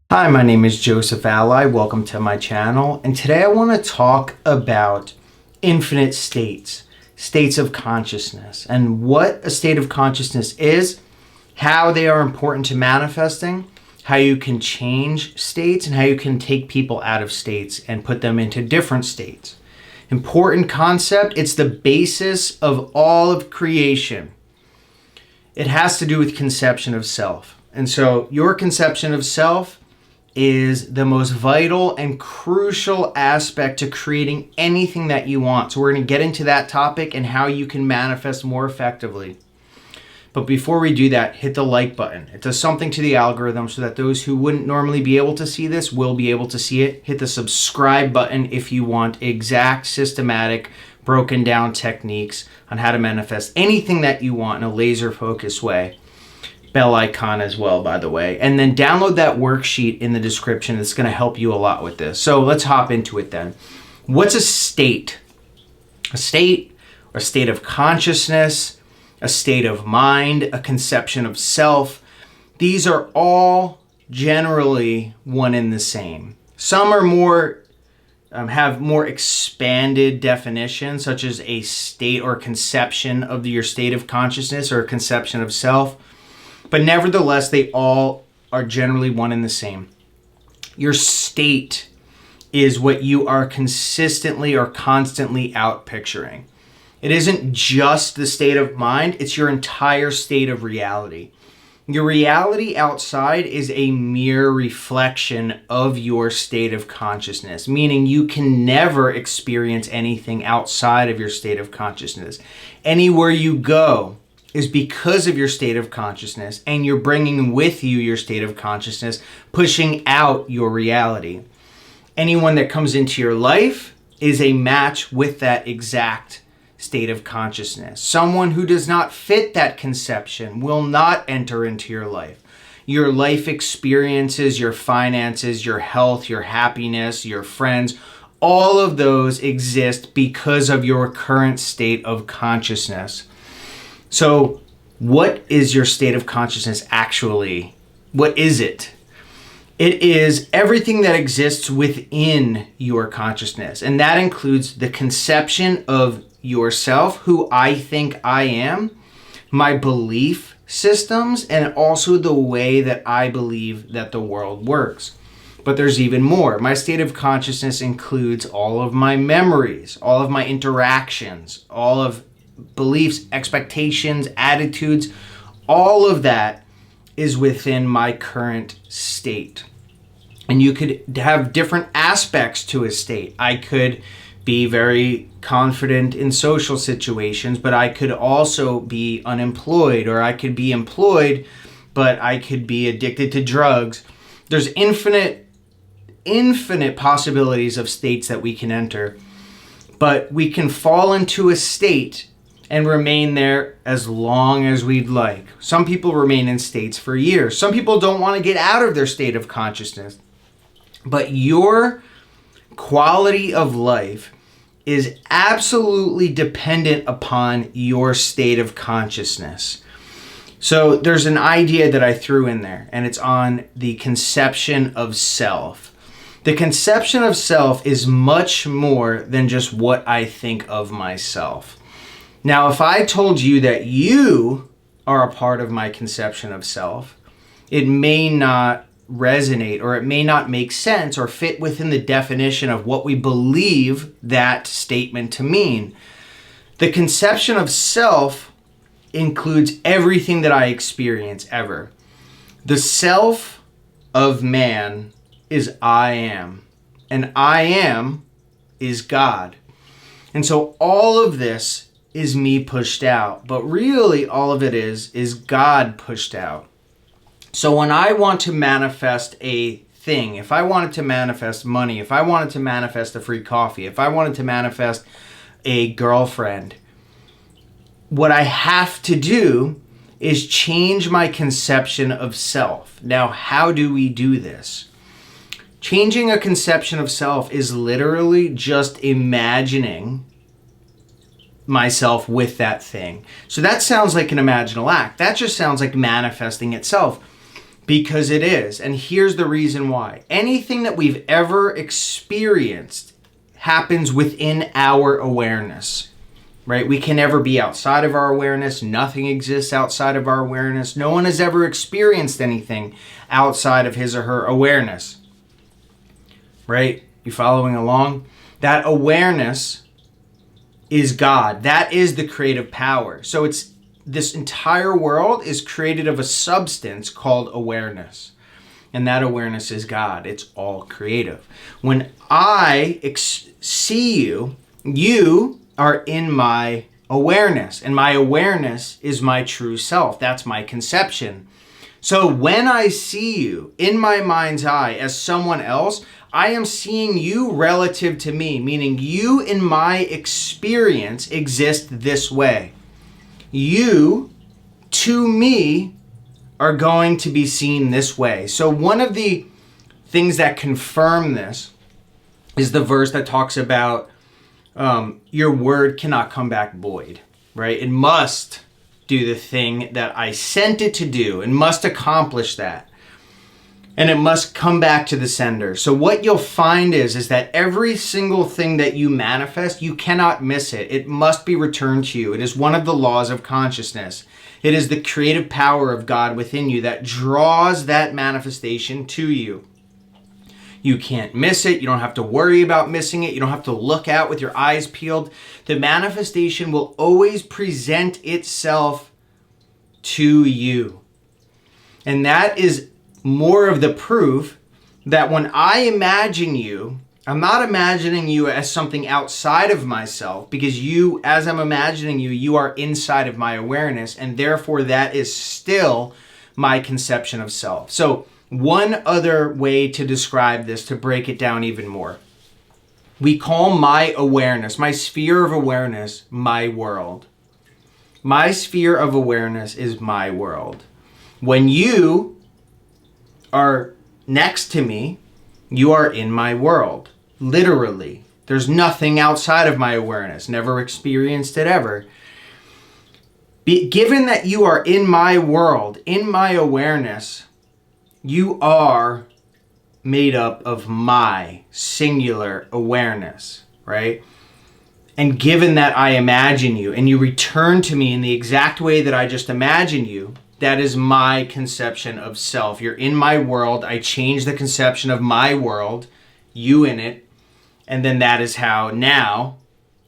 Hi, my name is Joseph Alai. Welcome to my channel. And today I want to talk about infinite states, states of consciousness, and what a state of consciousness is, how they are important to manifesting, how you can change states, and how you can take people out of states and put them into different states. Important concept. It's the basis of all of creation. It has to do with conception of self. And so your conception of self is the most vital and crucial aspect to creating anything that you want. So we're going to get into that topic and how you can manifest more effectively. But before we do that, hit the like button. It does something to the algorithm so that those who wouldn't normally be able to see this will be able to see it. Hit the subscribe button if you want exact, systematic, broken down techniques on how to manifest anything that you want in a laser focused way. Bell icon as well, by the way. And then download that worksheet in the description. It's going to help you a lot with this. So let's hop into it then. What's a state? A state or a state of consciousness, a state of mind, a conception of self. These are all generally one and the same. Some are more have more expanded definitions, such as a state or conception of your state of consciousness or a conception of self. But nevertheless, they all are generally one and the same. Your state is what you are consistently or constantly out picturing. It isn't just the state of mind, it's your entire state of reality. Your reality outside is a mere reflection of your state of consciousness, meaning you can never experience anything outside of your state of consciousness. Anywhere you go is because of your state of consciousness, and you're bringing with you your state of consciousness, pushing out your reality. Anyone that comes into your life is a match with that exact state of consciousness. Someone who does not fit that conception will not enter into your life. Your life experiences, your finances, your health, your happiness, your friends, all of those exist because of your current state of consciousness. So what is your state of consciousness actually? What is it? It is everything that exists within your consciousness. And that includes the conception of yourself, who I think I am, my belief systems, and also the way that I believe that the world works. But there's even more. My state of consciousness includes all of my memories, all of my interactions, all of beliefs, expectations, attitudes, all of that is within my current state. And you could have different aspects to a state. I could be very confident in social situations, but I could also be unemployed, or I could be employed, but I could be addicted to drugs. There's infinite possibilities of states that we can enter, but we can fall into a state and remain there as long as we'd like. Some people remain in states for years. Some people don't want to get out of their state of consciousness. But your quality of life is absolutely dependent upon your state of consciousness. So there's an idea that I threw in there, and it's on the conception of self. The conception of self is much more than just what I think of myself. Now, if I told you that you are a part of my conception of self, it may not resonate, or it may not make sense or fit within the definition of what we believe that statement to mean. The conception of self includes everything that I experience ever. The self of man is I am, and I am is God. And so all of this is me pushed out, but really all of it is God pushed out. So when I want to manifest a thing, if I wanted to manifest money, if I wanted to manifest a free coffee, if I wanted to manifest a girlfriend, what I have to do is change my conception of self. Now, how do we do this? Changing a conception of self is literally just imagining myself with that thing. So that sounds like an imaginal act. That just sounds like manifesting itself. Because it is. And here's the reason why. Anything that we've ever experienced happens within our awareness, right? We can never be outside of our awareness. Nothing exists outside of our awareness. No one has ever experienced anything outside of his or her awareness, right? You following along? That awareness is God. That is the creative power. So it's this entire world is created of a substance called awareness. And that awareness is God. It's all creative. When I see you, you are in my awareness. And my awareness is my true self. That's my conception. So when I see you in my mind's eye as someone else, I am seeing you relative to me, meaning you in my experience exist this way. You, to me, are going to be seen this way. So one of the things that confirm this is the verse that talks about your word cannot come back void, right? It must do the thing that I sent it to do. It must accomplish that. And it must come back to the sender. So what you'll find is that every single thing that you manifest, you cannot miss it. It must be returned to you. It is one of the laws of consciousness. It is the creative power of God within you that draws that manifestation to you. You can't miss it. You don't have to worry about missing it. You don't have to look out with your eyes peeled. The manifestation will always present itself to you. And that is more of the proof that when I imagine you, I'm not imagining you as something outside of myself, because you, as I'm imagining you, you are inside of my awareness, and therefore that is still my conception of self. So one other way to describe this, to break it down even more, we call my awareness, my sphere of awareness, my world. My sphere of awareness is my world. When you are next to me, you are in my world. Literally. There's nothing outside of my awareness. Never experienced it ever. Given that you are in my world, in my awareness, you are made up of my singular awareness, right? And given that I imagine you and you return to me in the exact way that I just imagined you, that is my conception of self. You're in my world. I change the conception of my world, you in it, and then that is how now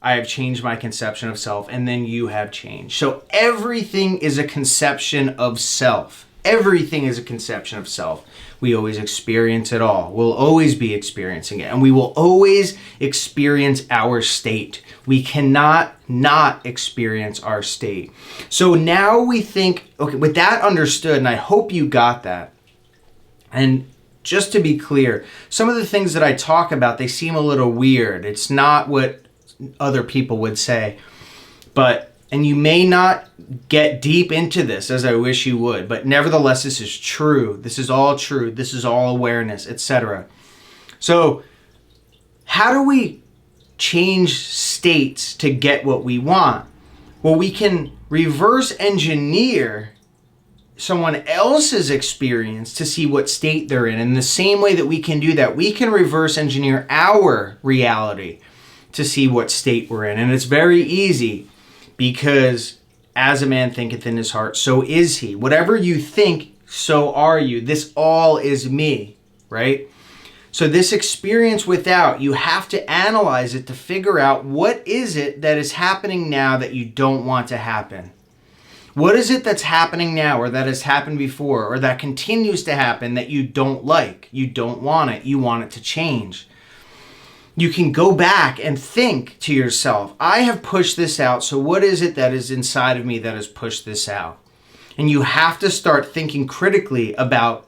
I have changed my conception of self, and then you have changed. So everything is a conception of self. Everything is a conception of self. We always experience it all. We'll always be experiencing it. And we will always experience our state. We cannot not experience our state. So now we think, okay, with that understood, and I hope you got that. And just to be clear, some of the things that I talk about, they seem a little weird. It's not what other people would say. And you may not get deep into this as I wish you would, but nevertheless, this is true. This is all true. This is all awareness, etc. So how do we change states to get what we want? Well, we can reverse engineer someone else's experience to see what state they're in. In the same way that we can do that, we can reverse engineer our reality to see what state we're in. And it's very easy. Because as a man thinketh in his heart, so is he. Whatever you think, so are you. This all is me, right? So this experience without, you have to analyze it to figure out what is it that is happening now that you don't want to happen. What is it that's happening now, or that has happened before, or that continues to happen that you don't like? You don't want it. You want it to change. You can go back and think to yourself, I have pushed this out, so what is it that is inside of me that has pushed this out? And you have to start thinking critically about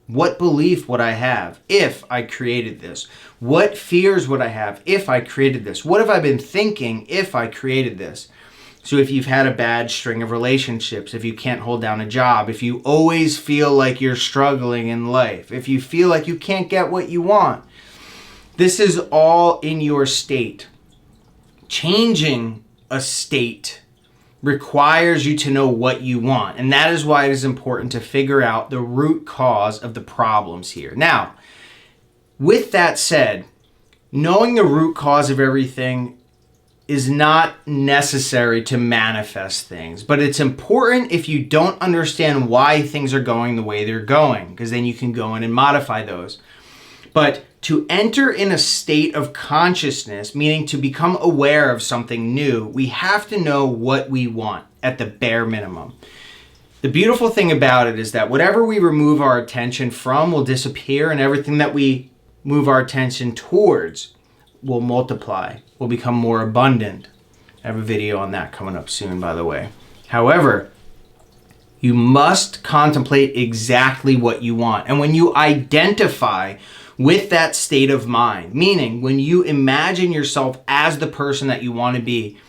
what belief would I have if I created this? What fears would I have if I created this? What have I been thinking if I created this? So if you've had a bad string of relationships, if you can't hold down a job, if you always feel like you're struggling in life, if you feel like you can't get what you want, this is all in your state. Changing a state requires you to know what you want. And that is why it is important to figure out the root cause of the problems here. Now, with that said, knowing the root cause of everything is not necessary to manifest things, but it's important if you don't understand why things are going the way they're going, because then you can go in and modify those. But to enter in a state of consciousness, meaning to become aware of something new, we have to know what we want at the bare minimum. The beautiful thing about it is that whatever we remove our attention from will disappear, and everything that we move our attention towards will multiply, will become more abundant. I have a video on that coming up soon, by the way. However, you must contemplate exactly what you want. And when you identify with that state of mind, meaning when you imagine yourself as the person that you want to be,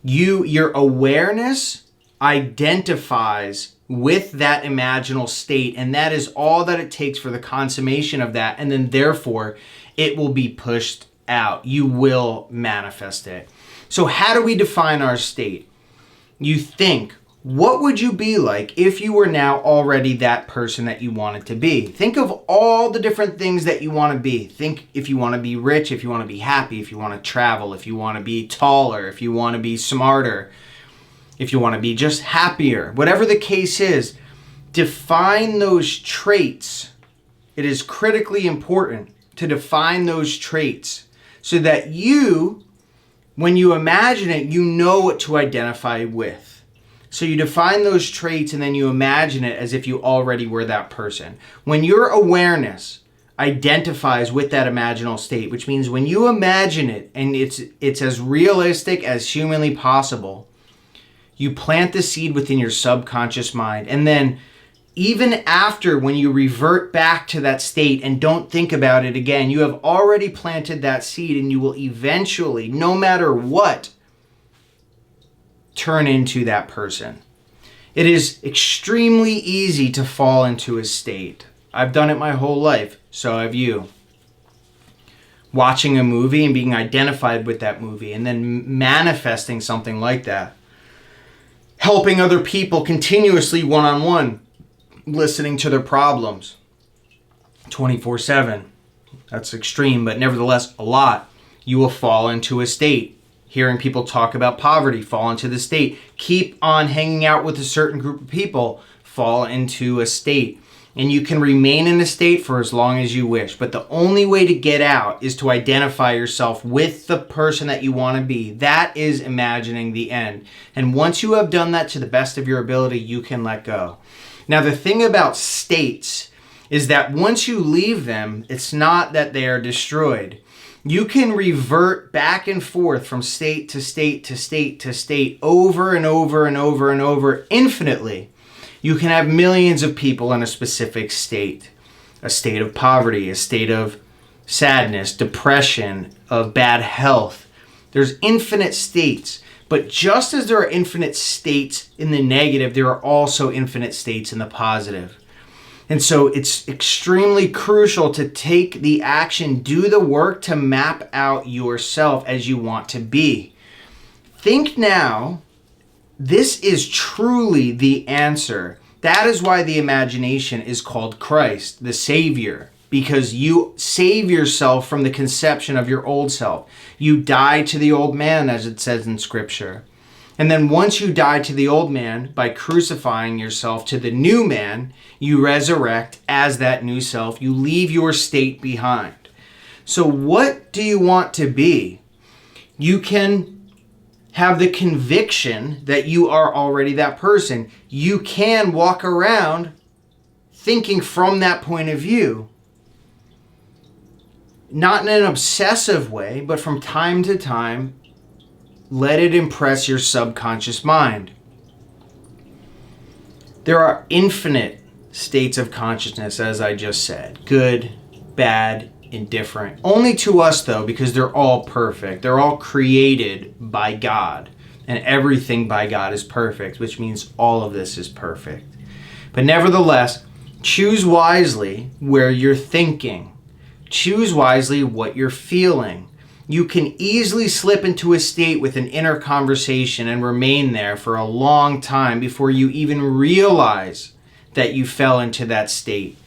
your awareness identifies with that imaginal state, and that is all that it takes for the consummation of that, and then therefore it will be pushed out. You will manifest it. So how do we define our state? You think, what would you be like if you were now already that person that you wanted to be? Think of all the different things that you want to be. Think if you want to be rich, if you want to be happy, if you want to travel, if you want to be taller, if you want to be smarter, if you want to be just happier. Whatever the case is, define those traits. It is critically important to define those traits so that you, when you imagine it, you know what to identify with. So you define those traits and then you imagine it as if you already were that person. When your awareness identifies with that imaginal state, which means when you imagine it and it's as realistic as humanly possible, you plant the seed within your subconscious mind. And then even after, when you revert back to that state and don't think about it again, you have already planted that seed, and you will eventually, no matter what, turn into that person. It is extremely easy to fall into a state. I've done it my whole life, so have you. Watching a movie and being identified with that movie and then manifesting something like that. Helping other people continuously one-on-one, listening to their problems 24/7. That's extreme, but nevertheless a lot. You will fall into a state. Hearing people talk about poverty, fall into the state. Keep on hanging out with a certain group of people, fall into a state. And you can remain in a state for as long as you wish. But the only way to get out is to identify yourself with the person that you want to be. That is imagining the end. And once you have done that to the best of your ability, you can let go. Now, the thing about states is that once you leave them, it's not that they are destroyed. You can revert back and forth from state to state to state to state over and over and over and over infinitely. You can have millions of people in a specific state of poverty, a state of sadness, depression, of bad health. There's infinite states. But just as there are infinite states in the negative, there are also infinite states in the positive. And so it's extremely crucial to take the action, do the work to map out yourself as you want to be. Think now, this is truly the answer. That is why the imagination is called Christ, the Savior, because you save yourself from the conception of your old self. You die to the old man, as it says in Scripture. And then once you die to the old man by crucifying yourself to the new man, you resurrect as that new self. You leave your state behind. So what do you want to be? You can have the conviction that you are already that person. You can walk around thinking from that point of view. Not in an obsessive way, but from time to time, let it impress your subconscious mind. There are infinite states of consciousness, as I just said. Good, bad, indifferent. Only to us, though, because they're all perfect. They're all created by God. And everything by God is perfect, which means all of this is perfect. But nevertheless, choose wisely where you're thinking. Choose wisely what you're feeling. you can easily slip into a state with an inner conversation and remain there for a long time before you even realize that you fell into that state.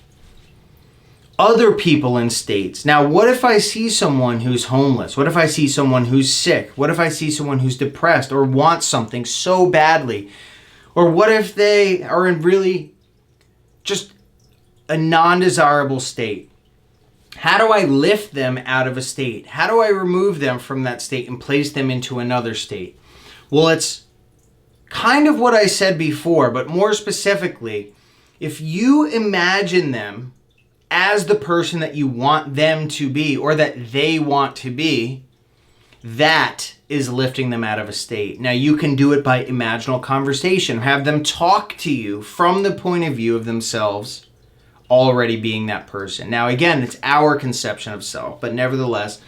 Other people in states. Now, what if I see someone who's homeless? What if I see someone who's sick? What if I see someone who's depressed or wants something so badly? Or what if they are in really just a non-desirable state? How do I lift them out of a state? How do I remove them from that state and place them into another state? Well, it's kind of what I said before, but more specifically, if you imagine them as the person that you want them to be or that they want to be, that is lifting them out of a state. Now, you can do it by imaginal conversation. Have them talk to you from the point of view of themselves already being that person. Now, again, it's our conception of self, but nevertheless,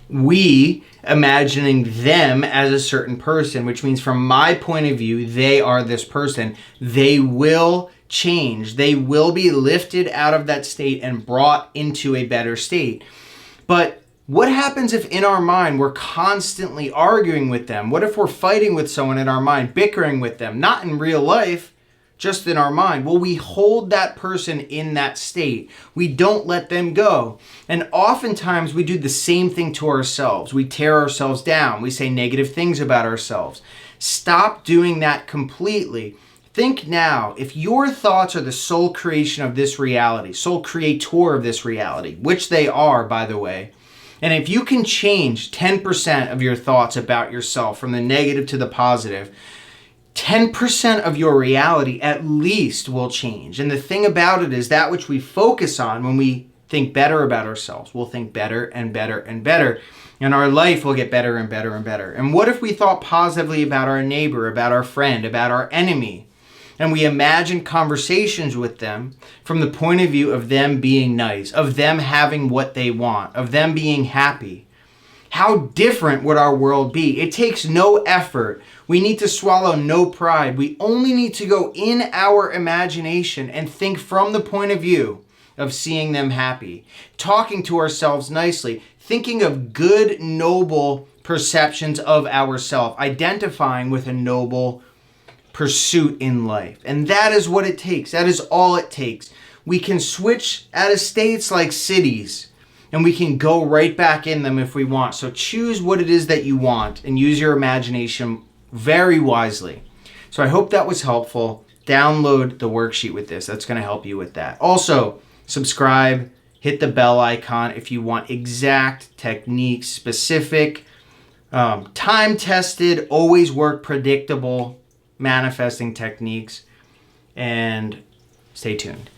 we imagining them as a certain person, which means from my point of view, they are this person. They will change. They will be lifted out of that state and brought into a better state. But what happens if in our mind we're constantly arguing with them? What if we're fighting with someone in our mind, bickering with them, not in real life, just in our mind? Well, we hold that person in that state. We don't let them go. And oftentimes we do the same thing to ourselves. We tear ourselves down. We say negative things about ourselves. Stop doing that completely. Think now, if your thoughts are the sole creation of this reality, sole creator of this reality, which they are, by the way, and if you can change 10% of your thoughts about yourself from the negative to the positive, 10% of your reality at least will change. And the thing about it is that which we focus on when we think better about ourselves, we'll think better and better and better. And our life will get better and better and better. And what if we thought positively about our neighbor, about our friend, about our enemy? And we imagine conversations with them from the point of view of them being nice, of them having what they want, of them being happy. How different would our world be? It takes no effort. We need to swallow no pride. We only need to go in our imagination and think from the point of view of seeing them happy, talking to ourselves nicely, thinking of good, noble perceptions of ourselves, identifying with a noble pursuit in life. And that is what it takes. That is all it takes. We can switch out of states like cities, and we can go right back in them if we want. So choose what it is that you want and use your imagination very wisely. So I hope that was helpful. Download the worksheet with this. That's going to help you with that. Also, subscribe, hit the bell icon if you want exact techniques, specific, time-tested, always work predictable manifesting techniques. And stay tuned.